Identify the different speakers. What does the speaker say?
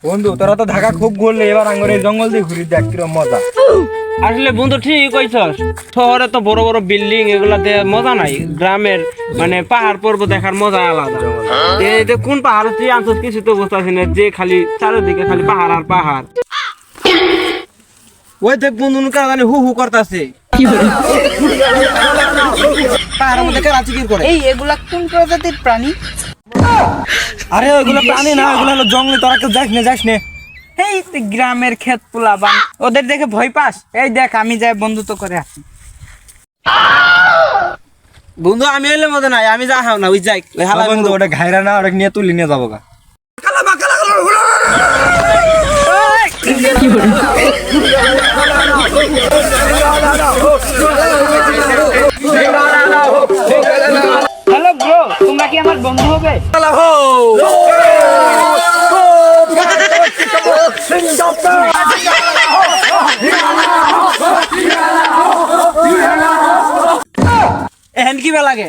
Speaker 1: বন্ধু তোরা তো ঢাকা খুব ঘুরলে, এবার আঙ্গরে জঙ্গল দিয়ে ঘুরি দেখ কিরম মজা।
Speaker 2: আসলে বন্ধু ঠিক কইছস, শহরে তো বড় বড় বিল্ডিং এগুলাতে মজা নাই, গ্রামের মানে পাহাড় পর্বত দেখার মজা আলাদা। এই যে কোন পাহাড়ে তুই আনছিস কিছু তো বুঝতেছি না, যে খালি চারিদিকে খালি পাহাড় আর পাহাড়। ওই দেখ বন্ধু কার জানি হু হু করতেছে পাহাড়ের মধ্যে কারা চিকির করে।
Speaker 3: এই এগুলা কোন প্রজাতির প্রাণী?
Speaker 1: আরে ওইগুলো প্রাণী না, ওইগুলো হলো জঙ্গলে, তোরা কেউ যাস নে।
Speaker 3: এই তুই গ্রামের ক্ষেত পোলাবান, ওদের দেখে ভয় পাস? এই দেখ আমি যাই বন্ধুত্ব করে আসি।
Speaker 2: বন্ধু আমি এলে মজা নাই, আমি যা হাও না ওই যাই ওই হালা
Speaker 1: বন্ধু ওটা ঘাইরা না, ওটা নিয়ে তুলি নিয়ে যাবো গা।
Speaker 3: হ্যালো ব্রো, তোমরা কি আমার বন্ধু হবে?
Speaker 2: এখন কি লাগে